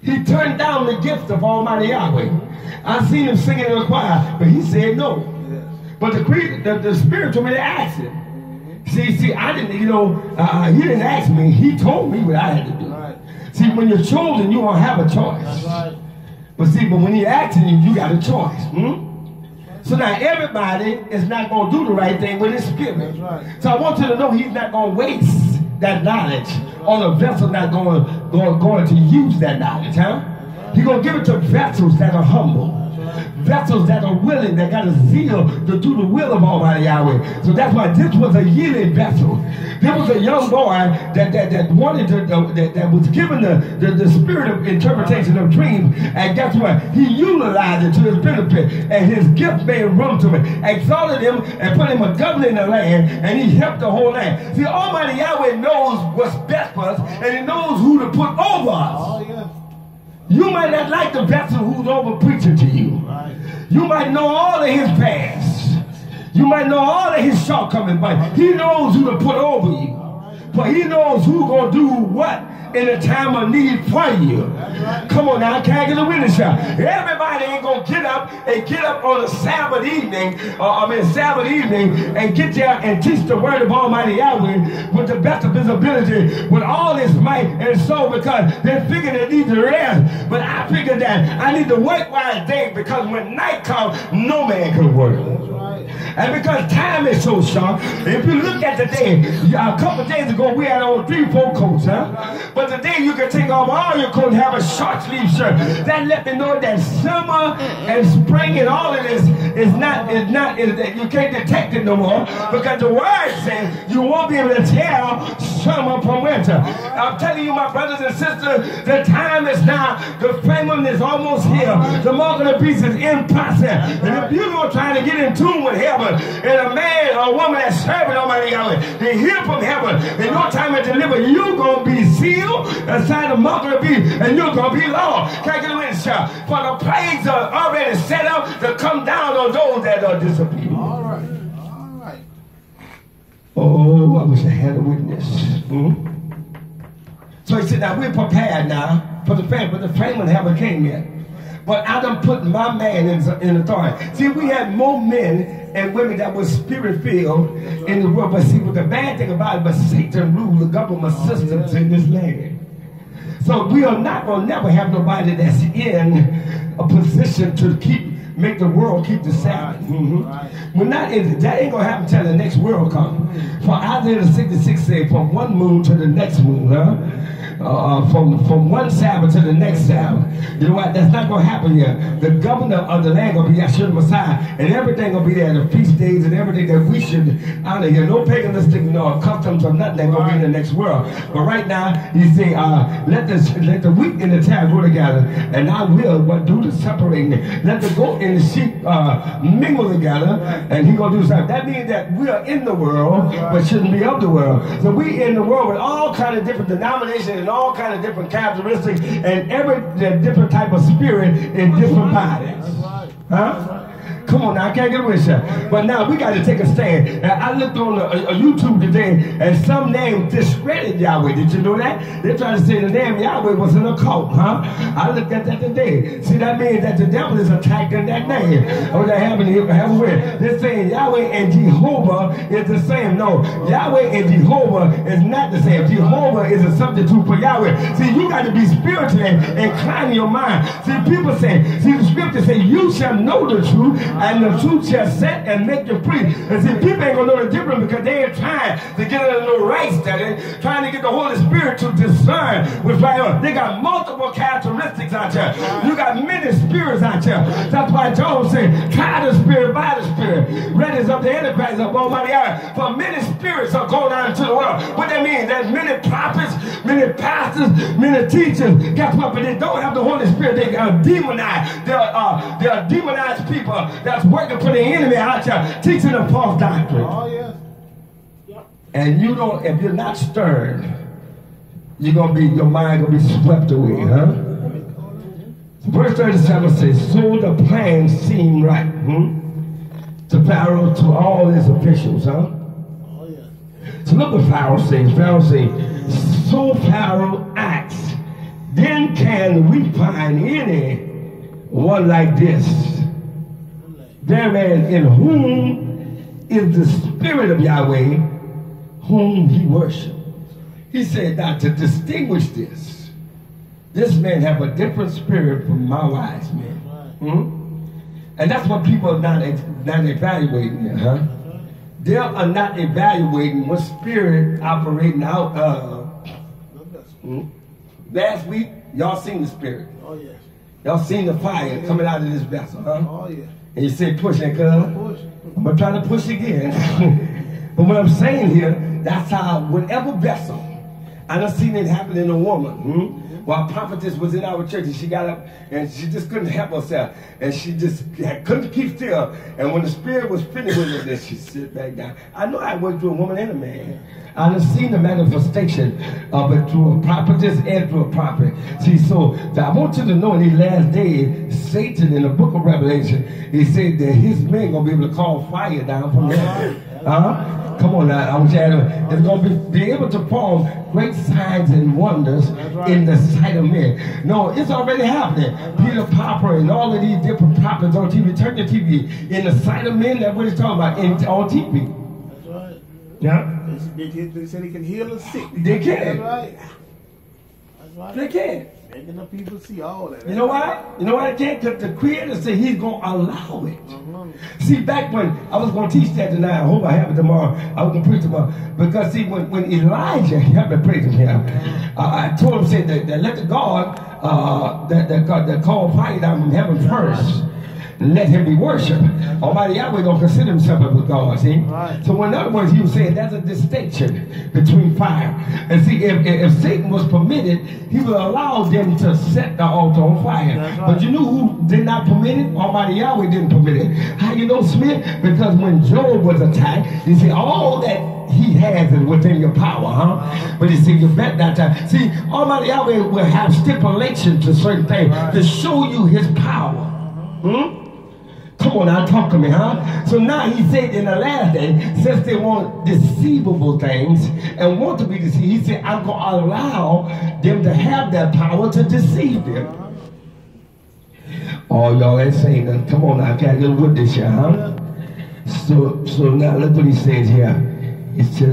He turned down the gift of Almighty Yahweh. I seen him singing in the choir, but he said no. But the Spirit told me to ask him. See, I didn't, he didn't ask me. He told me what I had to do. Right. See, when you're chosen, you don't have a choice. That's right. But when he asking you, you got a choice. So now everybody is not going to do the right thing with his spirit. That's right. So I want you to know he's not going to waste that knowledge on a vessel not going to use that knowledge. He's going to give it to vessels that are humble. Vessels that are willing, that got a zeal to do the will of Almighty Yahweh. So that's why this was a yielded vessel. There was a young boy that wanted to, that was given the spirit of interpretation of dreams, and guess what? He utilized it to his benefit, and his gift made room to it, exalted him, and put him a governor in the land, and he helped the whole land. See, Almighty Yahweh knows what's best for us, and he knows who to put over us. Oh, yeah. You might not like the vessel who's over preaching to you. Right. You might know all of his past. You might know all of his shortcomings, but he knows who to put over you. But he knows who's going to do what in a time of need for you. Come on now, I can't get a witness here. Everybody ain't going to get up on a Sabbath evening, and get there and teach the word of Almighty Yahweh with the best of his ability, with all his might and soul, because they figure they need to rest. But I figured that I need to work while it's day, because when night comes, no man can work. And because time is so short, if you look at the day, a couple days ago we had on 3-4 coats, but today you can take off all your coats and have a short sleeve shirt. That let me know that summer and spring and all of this is not you can't detect it no more, because the word says you won't be able to tell summer from winter. I'm telling you, my brothers and sisters, the time is now. The famine is almost here. The mark of the beast is in process. And if you're going to try to get in tune with heaven, and a man or a woman that's serving Almighty Yahweh, they hear from heaven, and your time to deliver, you're going to be sealed inside the mark of the beast, and you're going to be lost. Can't get away, child. For the plagues are already set up to come down on those that are disobedient. All right. All right. Oh, I wish I had a witness. So he said, now we're prepared now for the famine, but the famine haven't came yet. But I done put my man in authority. See, we had more men and women that were spirit-filled in the world. But see, what the bad thing about it, but Satan ruled the government systems in this land. So we are not going to never have nobody that's in a position to make the world keep the Sabbath. We're not in it. That ain't going to happen until the next world comes. For Isaiah 66 says, from one moon to the next moon, from one Sabbath to the next Sabbath. You know what? That's not going to happen here. The governor of the land going to be Yahshua Messiah, and everything going to be there, the feast days and everything that we should honor here. No paganistic, no customs or nothing that's going to be in the next world. But right now, he say, let the wheat and the tare grow together, and I will do the separating. Let the goat and the sheep mingle together, and he going to do something. That means that we are in the world, but shouldn't be of the world. So we in the world with all kind of different denominations and all kind of different characteristics and every different type of spirit in different bodies. Huh? Come on now, I can't get with you. But now we got to take a stand. I looked on a YouTube today, and some names discredit Yahweh. Did you know that? They're trying to say the name Yahweh was an occult, huh? I looked at that today. See, that means that the devil is attacking that name. Oh, they haven't with. They're saying Yahweh and Jehovah is the same. No, Yahweh and Jehovah is not the same. Jehovah is a substitute for Yahweh. See, you got to be spiritually inclined in your mind. See, people say, the scripture say, you shall know the truth, and the truth shall set and make you free. And see, people ain't gonna know the difference because they ain't trying to get a little right study, trying to get the Holy Spirit to discern what's right on. They got multiple characteristics out there. You got many spirits out there. That's why Job said, try the spirit by the spirit. Ready up the Antichrist of Almighty Yahweh. For many spirits are going out into the world. What that means? There's many prophets, many pastors, many teachers. Guess what? But they don't have the Holy Spirit. They are demonized. They are demonized people that's working for the enemy out there, teaching them false doctrine. Oh, yeah. Yep. And you don't, if you're not stirred, you're gonna be, your mind gonna be swept away, huh? Verse 37 says, so the plan seemed right to Pharaoh, to all his officials, huh? Oh, yeah. So look what Pharaoh says. Pharaoh says, so Pharaoh acts. Then when can we find any one like this? There man in whom is the Spirit of Yahweh, whom he worshiped. He said, now to distinguish this man have a different spirit from my wise men. And that's what people are not evaluating here, huh? They are not evaluating what spirit operating out of. Last week, y'all seen the spirit. Oh, yes. Y'all seen the fire coming out of this vessel, huh? Oh, yeah. And you say, push it, cuz. I'm going to try to push again. But what I'm saying here, that's how whatever vessel, I done seen it happen in a woman. While prophetess was in our church, and she got up and she just couldn't help herself, and she just couldn't keep still. And when the spirit was finished with her, then she sit back down. I know I worked through a woman and a man. I done seen the manifestation of it through a prophetess and through a prophet. See, so I want you to know in these last days, Satan in the book of Revelation, he said that his men gonna be able to call fire down from heaven. Come on now, I want you to it's going to be able to perform great signs and wonders in the sight of men. No, it's already happening. Peter Popper and all of these different prophets on TV, turn your TV, in the sight of men, that's what he's talking about, on TV. That's right. Yeah. They said he can heal the sick. They can. That's right. That's right. They can. Making the people see all that. You know why? You know why they can't? Because the Creator said he's going to allow it. See, back when I was going to teach that tonight, I hope I have it tomorrow. I was going to preach tomorrow. Because see, when Elijah, you have to praise him here. I told him, said that let the God that called fire down from heaven first. Let him be worshipped. Almighty Yahweh don't consider himself a God, see? Right. So in other words, he was saying there's a distinction between fire. And see, if Satan was permitted, he would allow them to set the altar on fire. Right. But you know who did not permit it? Almighty Yahweh didn't permit it. How you know, Smith? Because when Job was attacked, you see, all that he has is within your power, huh? But you see, you bet that time. See, Almighty Yahweh will have stipulations to certain things to show you his power. Come on now, talk to me, huh? So now he said in the last day, since they want deceivable things and want to be deceived, he said, I'm going to allow them to have that power to deceive them. Oh, y'all ain't saying nothing. Come on now, I got to get with this, huh? So now look what he says here. He said,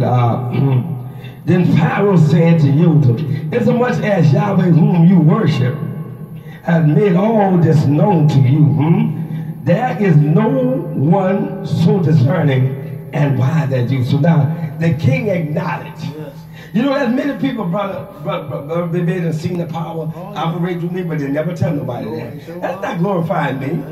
then Pharaoh said to you, inasmuch as Yahweh whom you worship has made all this known to you, there is no one so discerning and wise as you. So now the king acknowledged. Yes. You know, there's many people, brother, they done seen the power operate through me, but they never tell nobody that. That's not glorifying me.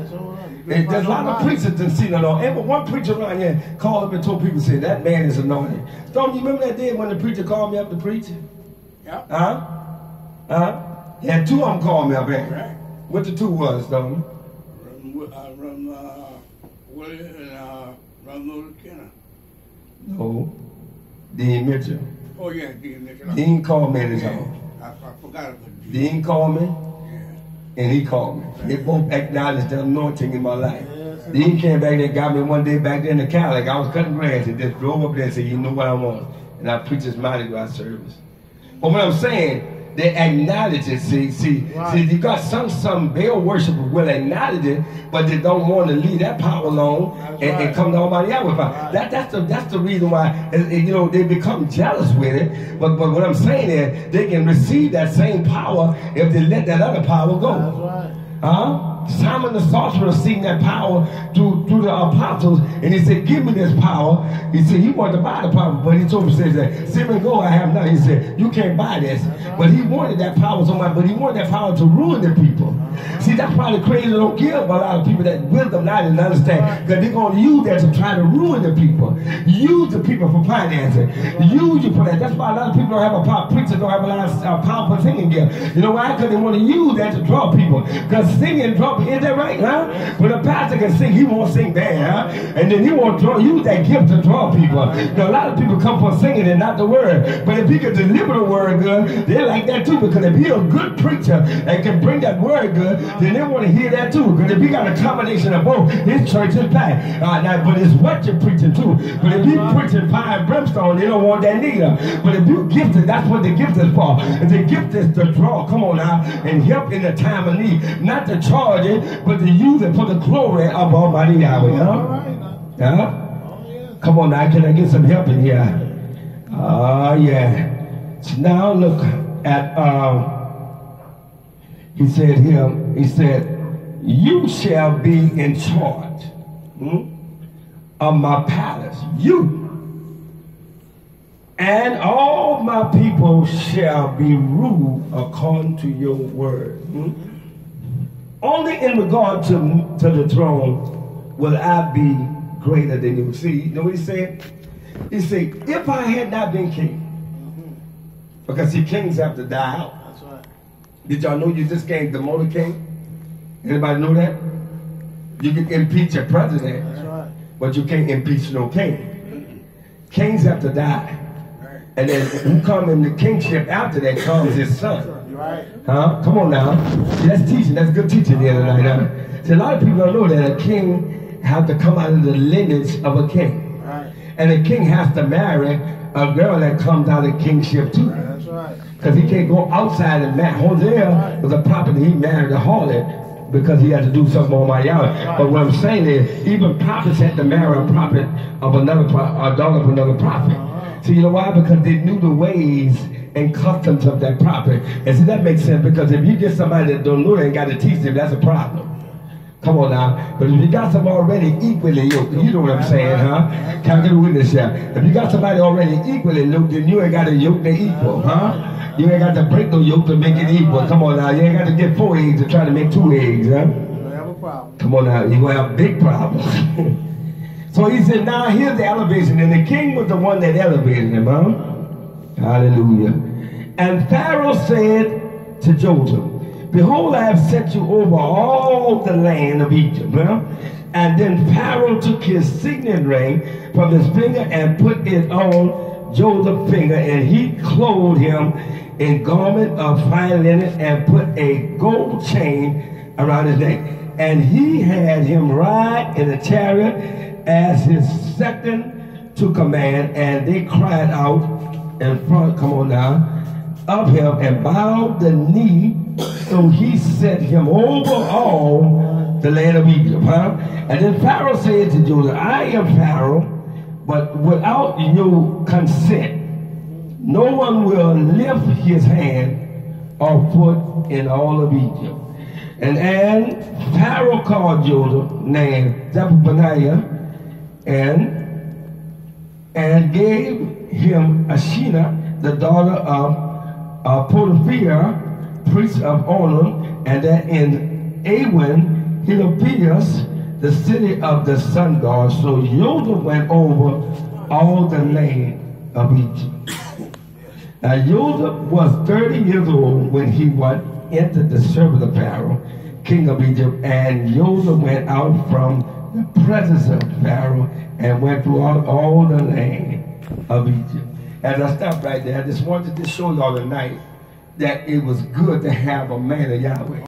There's a lot of preachers that seen it all. And one preacher around here called up and told people, say, that man is anointed. Don't you remember that day when the preacher called me up to preach? Yeah. Yeah, two of them called me up here. Right. What the two was, don't you? Willie and Luther Kenner. No, Dean Mitchell. Oh yeah, Dean Mitchell. Dean called me in his home. I forgot about it. Dean called me, and he called me. They both acknowledged the anointing in my life. Dean came back there, got me one day back there in the Cali. Like I was cutting grass and just drove up there and said, you know what I want. And I preached this Mardi Gras service. But what I'm saying, they acknowledge it. See, you got some Baal worshipers will acknowledge it, but they don't want to leave that power alone and come to Almighty Yahweh power. That's the reason why they become jealous with it. But what I'm saying is they can receive that same power if they let that other power go. Simon the sorcerer seen that power through the apostles, and he said, give me this power. He said he wanted to buy the power, but he told him, says that, Simon, go, I have none. He said, you can't buy this. But he wanted that power so much, but he wanted that power to ruin the people. See, that's why the Creator don't give a lot of people that wisdom, knowledge, and understand, because they're going to use that to try to ruin the people. Use the people for financing. Use you for that. That's why a lot of people don't have a power. Preachers don't have a lot of powerful singing gift. You know why? Because they want to use that to draw people. Because singing draw draw. Is that right, huh? When a pastor can sing, he won't sing bad, huh? And then he won't use that gift to draw people. Now, a lot of people come for singing and not the word. But if he can deliver the word good, they like that too. Because if he's a good preacher and can bring that word good, then they want to hear that too. Because if he got a combination of both, his church is packed. But it's what you're preaching too. But if you preaching fire and brimstone, they don't want that neither. But if you gifted, that's what the gift is for. And the gift is to draw, come on now, and help in the time of need. Not to charge it, but to use it for the glory of Almighty Yahweh. Huh? Come on now, can I get some help in here? Yeah. So now look at, he said here, he said, you shall be in charge of my palace. You. And all my people shall be ruled according to your word. Only in regard to the throne will I be greater than you. See, you know what he said? He said, if I had not been king, because see, kings have to die out. That's right. Did y'all know you just can't demote a king? Anybody know that? You can impeach a president, That's right. but you can't impeach no king. Kings have to die. And then who come in the kingship after that comes his son. You're right. Huh? Come on now. See, that's teaching. That's good teaching the other night. Huh? See, a lot of people don't know that a king have to come out of the lineage of a king. Right. And a king has to marry a girl that comes out of kingship too. That's right. Because he can't go outside and marry. Hosea was a prophet. He married a harlot because he had to do something on my Yahweh. But what I'm saying is, even prophets had to marry a prophet of another a daughter of another prophet. So you know why? Because they knew the ways and customs of that prophet. And see, that makes sense, because if you get somebody that don't know, they ain't got to teach them, that's a problem. Come on now. But if you got some already equally yoked, you know what I'm saying, huh? Can I get a witness here? If you got somebody already equally yoked, then you ain't got to yoke the equal, huh? You ain't got to break no yoke to make it equal. Come on now. You ain't got to get 4 eggs to try to make 2 eggs, huh? You don't have a problem. Come on now. You're going to have big problems. So he said, now here's the elevation. And the king was the one that elevated him, huh? Hallelujah. And Pharaoh said to Joseph, behold, I have set you over all the land of Egypt. Huh? And then Pharaoh took his signet ring from his finger and put it on Joseph's finger. And he clothed him in garment of fine linen and put a gold chain around his neck. And he had him ride in a chariot as his second to command, and they cried out in front, come on now, of him and bowed the knee. So he set him over all the land of Egypt. Huh? And then Pharaoh said to Joseph, I am Pharaoh, but without your consent, no one will lift his hand or foot in all of Egypt. And Pharaoh called Joseph, named Zephaniah, and gave him Ashina, the daughter of Potiphar, priest of On, and that in Awen, Hilopias, the city of the sun god. So Joseph went over all the land of Egypt. Now Joseph was 30 years old when he entered the service of Pharaoh, king of Egypt, and Joseph went out from the presence of Pharaoh and went throughout all the land of Egypt. As I stopped right there, I just wanted to show y'all tonight that it was good to have a man of Yahweh.